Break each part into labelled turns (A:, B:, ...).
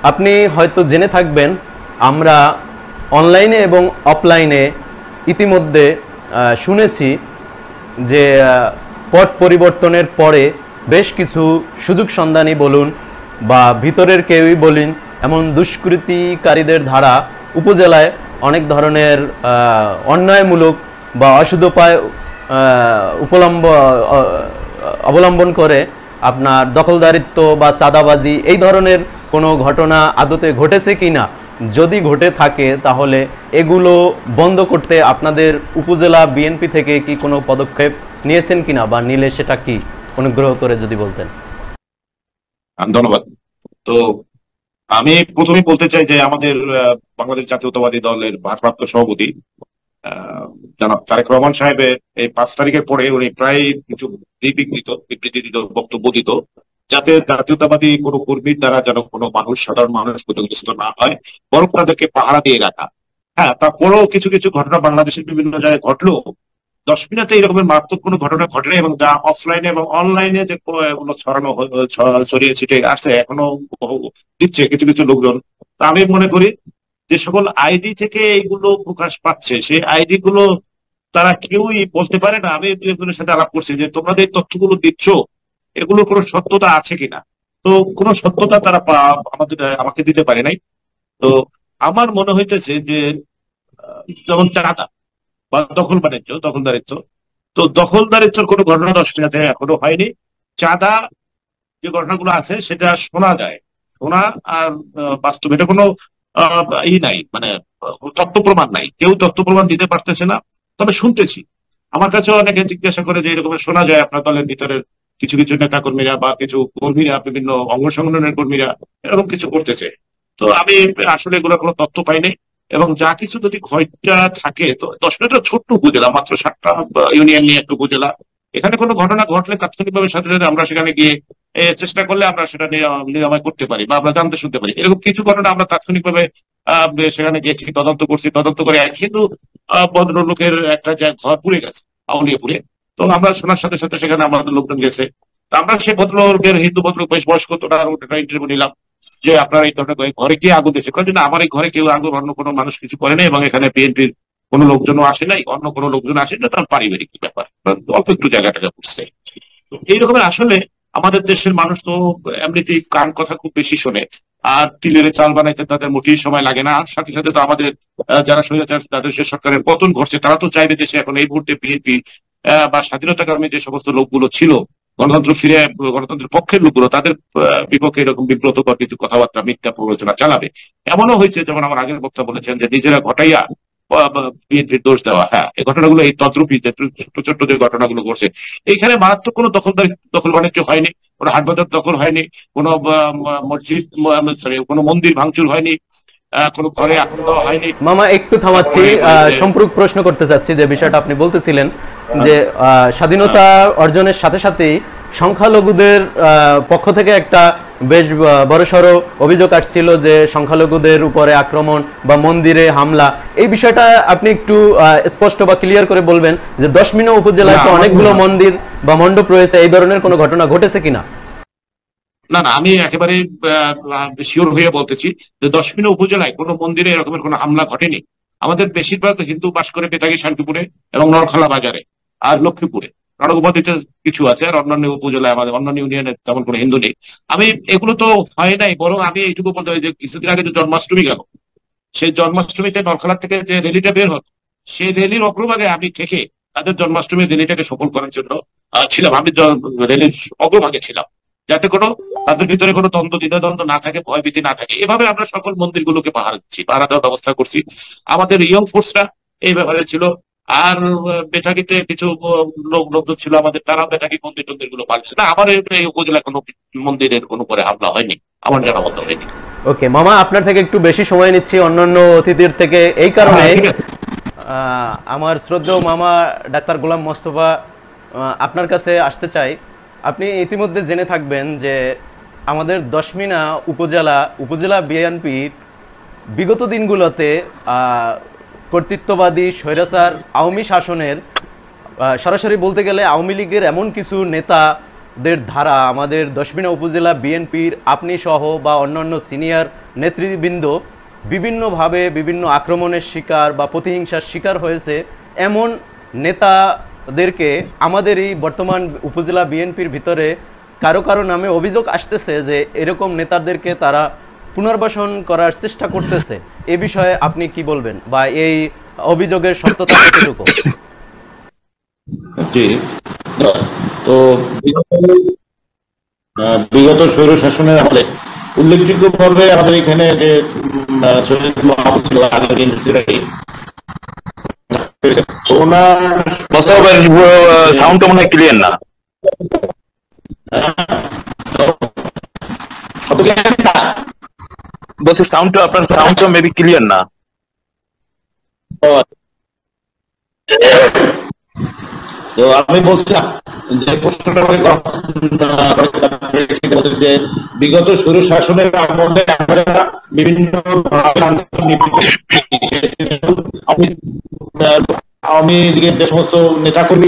A: আপনি হয়তো জেনে থাকবেন আমরা অনলাইনে এবং অফলাইনে ইতিমধ্যে শুনেছি যে পট পরিবর্তনের পরে বেশ কিছু সুযোগ সন্ধানী বলুন বা ভিতরের কেউই বলুন এমন দুষ্কৃতিকারীদের ধারা উপজেলায় অনেক ধরনের অন্যায়মূলক বা অসদুপায় অবলম্বন করে আপনার দখলদারিত্ব বা চাঁদাবাজি এই ধরনের কোনো ঘটনা আদতে ঘটেছে কিনা, যদি ঘটে থাকে তাহলে এগুলো বন্ধ করতে আপনাদের উপজেলা বিএনপি থেকে কি কোনো পদক্ষেপ নিয়েছেন কিনা বা নিলে সেটা কি অনুগ্রহ করে যদি বলতেন।
B: ধন্যবাদ। তো আমি প্রথমে বলতে চাই যে আমাদের বাংলাদেশ জাতীয়তাবাদী দলের ভারপ্রাপ্ত সভাপতি জনাব তারেক রহমান সাহেবের এই 5 তারিখের পরে উনি প্রায় কিছু বিবৃতি দিত, বক্তব্য দিত, যাতে জাতীয়তাবাদী কোনো কর্মীর দ্বারা যেন কোনো মানুষ, সাধারণ মানুষ ক্ষতিগ্রস্ত না হয়, বরং তাদেরকে পাহারা দিয়ে রাখা। হ্যাঁ, তারপরেও কিছু কিছু ঘটনা বাংলাদেশের বিভিন্ন জায়গায় ঘটলো। 10 মিনিটে এরকমের মারাত্মক কোনো ঘটনা ঘটেনি, এবং যা অফলাইনে এবং অনলাইনে যে ছড়ানো ছড়িয়ে ছিটে আসছে, এখনো দিচ্ছে কিছু কিছু লোকজন। তা আমি মনে করি যে সকল আইডি থেকে এইগুলো প্রকাশ পাচ্ছে, সেই আইডি গুলো তারা কেউই বলতে পারে না। আমি একজনের সাথে আলাপ করছি যে তোমরা যে তথ্যগুলো দিচ্ছ এগুলোর কোনো সত্যতা আছে কিনা, তো কোনো সত্যতা তারা আমাকে দিতে পারে নাই। তো আমার মনে হইতেছে যে যেমন চাঁদা বা দখলদারিত্ব, তো দখলদারিত্বের কোনো ঘটনা 10 মিনিটে এখনো হয়নি। চাঁদা যে ঘটনাগুলো আছে সেটা শোনা যায়, শোনা আর বাস্তবে এটা কোনো নাই, মানে তথ্য প্রমাণ নাই, কেউ তথ্য প্রমাণ দিতে পারতেছে না। তবে শুনতেছি, আমার কাছে অনেকে জিজ্ঞাসা করে যে এরকম শোনা যায় আপনার দলের ভিতরের কিছু কিছু নেতা কর্মীরা বা কিছু কর্মীরা, বিভিন্ন অঙ্গ সংগঠনের কর্মীরা এরকম কিছু করতেছে। তো আমি আসলে এগুলো কোনো তথ্য পাইনি, এবং যা কিছু যদি ঘটনা থাকে, তো 10 মিনিটের ছোট্ট উপজেলা, মাত্র 7টা ইউনিয়ন নিয়ে একটা উপজেলা, এখানে কোনো ঘটনা ঘটলে তাৎক্ষণিকভাবে সাথে সাথে আমরা সেখানে গিয়ে চেষ্টা করলে আমরা সেটা নিরাময় করতে পারি বা আমরা জানতে শুনতে পারি। এরকম কিছু ঘটনা আমরা তাৎক্ষণিকভাবে সেখানে গেছি, তদন্ত করছি, তদন্ত করে কিন্তু ভদ্রলোকের একটা ঘর পুড়ে গেছে, আউলিয়াপুরে। তো আমরা শোনার সাথে সাথে সেখানে আমাদের লোকজন গেছে। তো আমরা সেই ভদ্রলোকের, হিন্দু ভদ্রলোক, বেশ বয়স্ক, তো একটা ইন্টারভিউ নিলাম যে আপনার এই ধরনের ঘরে কে আগুন দিয়েছে। কারণ আমার এই ঘরে কেউ আগুন, অন্য কোনো মানুষ কিছু করে নাই, এবং এখানে বিএনপির কোনো লোকজনও আসে নাই, অন্য কোনো লোকজন আসে না, তার পারিবারিক ব্যাপার, অল্প একটু জায়গাটা করছে। তো এইরকমের আসলে আমাদের দেশের মানুষ তো এমনিতেই কান কথা খুব বেশি শোনে, আর তিলের চাল বানাইতে তাদের মোটেই সময় লাগে না। আর সাথে সাথে তো আমাদের যারা স্বৈরাচার, যাদের সে সরকারের পতন ঘটছে, তারা তো চাইবে দেশে এখন এই মুহূর্তে বিএনপি বা স্বাধীনতাকামী যে সমস্ত লোকগুলো ছিল, গণতন্ত্র ফিরে, গণতন্ত্রের পক্ষের লোকগুলো, তাদের বিপক্ষে এরকম বিব্রতকর কিছু কথাবার্তা, মিথ্যা প্ররোচনা চালাবে। এমনও হয়েছে, যেমন আমার আগের বক্তা বলেছেন, যে নিজেরা ঘটাইয়া বিএনপির দোষ দেওয়া। হ্যাঁ, এই ঘটনাগুলো এই তদ্রুপী, যে ছোট ছোট যে ঘটনাগুলো ঘটছে, এইখানে মারাত্মক কোনো দখল বাণিজ্য হয়নি, কোনো হাটবাজার দখল হয়নি, কোনো মসজিদ, সরি, কোনো মন্দির ভাঙচুর হয়নি, কোনো ঘরে আগুন দেওয়া হয়নি।
A: মামা একটু থামাচ্ছি, সম্পূরক প্রশ্ন করতে চাচ্ছি। যে বিষয়টা আপনি বলতেছিলেন যে স্বাধীনতা অর্জনের সাথে সাথেই সংখ্যালঘুদের পক্ষ থেকে একটা বেশ বড়সড় অভিযোগ আসছিল যে সংখ্যালঘুদের উপরে আক্রমণ বা মন্দিরে হামলা, এই বিষয়টা আপনি একটু স্পষ্ট বা ক্লিয়ার করে বলবেন যে দশমিনা উপজেলায় তো অনেকগুলো মন্দির বা মণ্ডপ রয়েছে, এই ধরনের কোনো ঘটনা ঘটেছে কিনা?
B: না না, আমি একেবারে শিওর হয়ে বলতেছি যে 10মিনা উপজেলায় কোনো মন্দিরে এরকমের কোনো হামলা ঘটেনি। আমাদের বেশিরভাগ হিন্দু বাস করে বেতাগী, শান্তিপুরে এবং নরখালা বাজারে আর লক্ষ্মীপুরে, নরগোপাদিতে কিছু আছে, আর অন্যান্য উপজেলায়, আমাদের অন্যান্য ইউনিয়নে তেমন কোনো হিন্দু নেই। আমি এগুলো তো হয় নাই, বরং আমি এইটুকু বলতে হয় যে কিছুদিন আগে যে জন্মাষ্টমী গেল, সেই জন্মাষ্টমীতে নরখালা থেকে যে র্যালিটা বের হতো, সেই র্যালির অগ্রভাগে আমি থেকে তাদের জন্মাষ্টমীর র্যালিটাকে সফল করার জন্য ছিলাম। আমি র্যালির অগ্রভাগে ছিলাম, যাতে কোনো তাদের ভিতরে কোনো দ্বিধাদ্বন্দ্ব না থাকে, ভয়ভীতি না থাকে। এভাবে আমরা সকল মন্দিরগুলোকে পাহারা দিচ্ছি, পাহারা দেওয়ার ব্যবস্থা করছি। আমাদের ইয়ং ফোর্সরা এই ব্যাপারে ছিল। আর বেটাকিতে কিছু লোকজন ছিল আমাদের, তারা বেটাকি মন্দির গুলো পালছে না। আমার এই উপজেলায় কোনো মন্দিরের কোনো করে হামলা হয়নি, আমার জানা মতো হয়নি।
A: ওকে মামা, আপনার থেকে একটু বেশি সময় নিচ্ছি অন্যান্য অতিথির থেকে, এই কারণে আমার শ্রদ্ধেয় মামা ডাক্তার গোলাম মোস্তফা আপনার কাছে আসতে চাই। আপনি ইতিমধ্যে জেনে থাকবেন যে আমাদের দশমিনা উপজেলা বিএনপির বিগত দিনগুলোতে কর্তৃত্ববাদী স্বৈরাচার আওয়ামী শাসনের, সরাসরি বলতে গেলে আওয়ামী লীগের এমন কিছু নেতা দের ধারা আমাদের দশমিনা উপজেলা বিএনপির আপনি সহ বা অন্যান্য সিনিয়র নেতৃবৃন্দ বিভিন্নভাবে বিভিন্ন আক্রমণের শিকার বা প্রতিহিংসার শিকার হয়েছে, এমন নেতাদেরকে আমাদের এই বর্তমান উপজেলা বিএনপির ভিতরে কারো কারো নামে অভিযোগ আসতেছে যে এরকম নেতাদেরকে তারা পুনর্বাসন করার চেষ্টা করতেছে। এ বিষয়ে আপনি কি বলবেন, বা এই অভিযোগের সত্যতা কতটুকু?
B: জি, তো বিগত স্বৈর শাসনের আমলে উল্লেখযোগ্যভাবে আমাদের এখানে যে শহীদ মাহবুব ছিল আগের ইউনিভার্সিটি, ওনার
C: সাউন্ডটা মনে হয় ক্লিয়ার না। বলছি সাউন্ডটা, আপনার সাউন্ডটা মেবি ক্লিয়ার না।
B: তো আমি বলছিলাম যে প্রশ্নটা যে বিগত স্বৈর শাসনের আমলে আমরা বিভিন্ন আওয়ামী লীগের যে সমস্ত নেতাকর্মী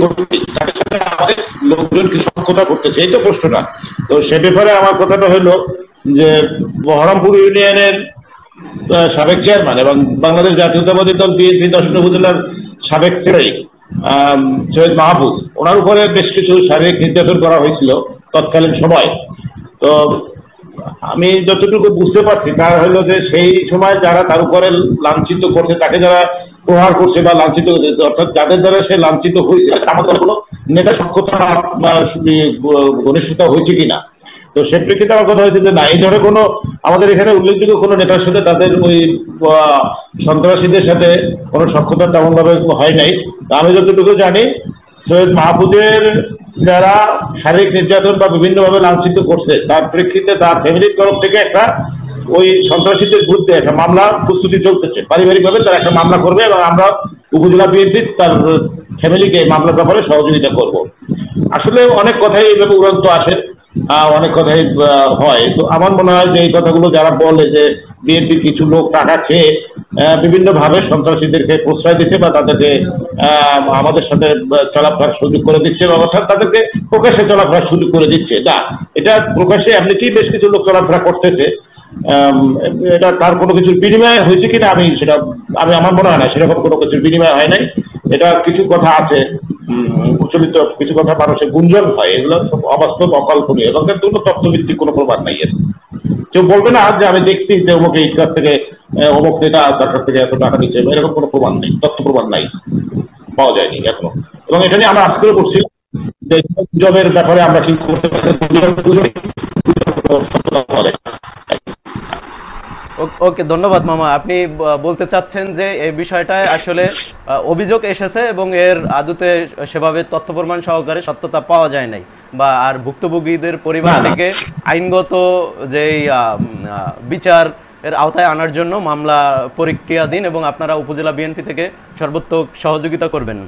B: তাদের সাথে আমাদের লোকজন কি সক্ষতা করতেছে, এই তো প্রশ্নটা। তো সে ব্যাপারে আমার কথাটা হলো যে বহরমপুর ইউনিয়নের সাবেক চেয়ারম্যান এবং বাংলাদেশ জাতীয়তাবাদী দল বিএনপি দশমিনা উপজেলার সাবেক সেক্রেটারি সৈয়দ মাহফুজ, ওনার উপরে বেশ কিছু শারীরিক নির্যাতন করা হয়েছিল তৎকালীন সময়। তো আমি যতটুকু বুঝতে পারছি তা হলো যে সেই সময় যারা তার উপরে লাঞ্ছিত করছে, তাকে যারা প্রহার করছে বা লাঞ্ছিত করছে, অর্থাৎ যাদের দ্বারা সে লাঞ্ছিত হয়েছে আমাদের কোনো নেতা সক্ষতা বা ঘনিষ্ঠতা হয়েছে কিনা। তো সে প্রেক্ষিতে আমার কথা হয়েছে যে না, এই ধরনের কোনো আমাদের এখানে উল্লেখযোগ্য কোনো নেতার সাথে তাদের ওই সন্ত্রাসীদের সাথে কোনো সক্ষতা তেমন ভাবে হয় নাই। আমি যতটুকু জানি সৈয়দ মাহফুজের যারা শারীরিক নির্যাতন বা বিভিন্নভাবে লাঞ্ছিত করছে তার প্রেক্ষিতে তার ফ্যামিলির তরফ থেকে একটা ওই সন্ত্রাসীদের বিরুদ্ধে একটা মামলা প্রস্তুতি চলতেছে, পারিবারিকভাবে তারা একটা মামলা করবে এবং আমরা উপজেলা বিএনপি তার ফ্যামিলিকে মামলার ব্যাপারে সহযোগিতা করব। আসলে অনেক কথাই এইভাবে উড়ন্ত আসে, অনেক কথাই হয়। তো আমার মনে হয় যে এই কথাগুলো যারা বলে যে বিএনপির কিছু লোক টাকা খেয়ে বিভিন্ন ভাবে সন্ত্রাসীদেরকে প্রশ্রয় দিচ্ছে বা তাদেরকে আমাদের সাথে চলাফেরার সুযোগ করে দিচ্ছে, বা অর্থাৎ তাদেরকে প্রকাশ্যে চলাফেরার সুযোগ করে দিচ্ছে, না এটা প্রকাশ্যে এমনিতেই বেশ কিছু লোক চলাফেরা করতেছে। এটা তার কোনো কিছুর বিনিময় হয়েছে কিনা আমার মনে হয় না সেরকম কোনো কিছুর বিনিময় হয় নাই। এটা কিছু কথা আছে, প্রচলিত কিছু কথা মানুষের গুঞ্জন হয়, এগুলো সব অবাস্তব, অকল্পনীয় এবং এর কোনো তথ্যভিত্তিক কোনো প্রমাণ নাই। এর কেউ বলবে না যে আমি দেখছি যে অমুক এই কাছ থেকে অমুক নেতা তার কাছ থেকে এত টাকা নিচ্ছে, এরকম কোনো প্রমাণ নেই, তথ্য প্রমাণ নাই, পাওয়া যায়নি এখনো। এবং এটা নিয়ে আমরা আজ করে করছি যে গুজবের ব্যাপারে আমরা কি করতে পারি।
A: ওকে, ধন্যবাদ মামা। আপনি বলতে চাচ্ছেন যে এই বিষয়টায় আসলে অভিযোগ এসেছে এবং এর আদতে সেভাবে তথ্য প্রমাণ সহকারে সত্যতা পাওয়া যায় নাই, বা আর ভুক্তভোগীদের পরিবার থেকে আইনগত যেই বিচার এর আওতায় আনার জন্য মামলা প্রক্রিয়াধীন এবং আপনারা উপজেলা বিএনপি থেকে সর্বোত্তক সহযোগিতা করবেন।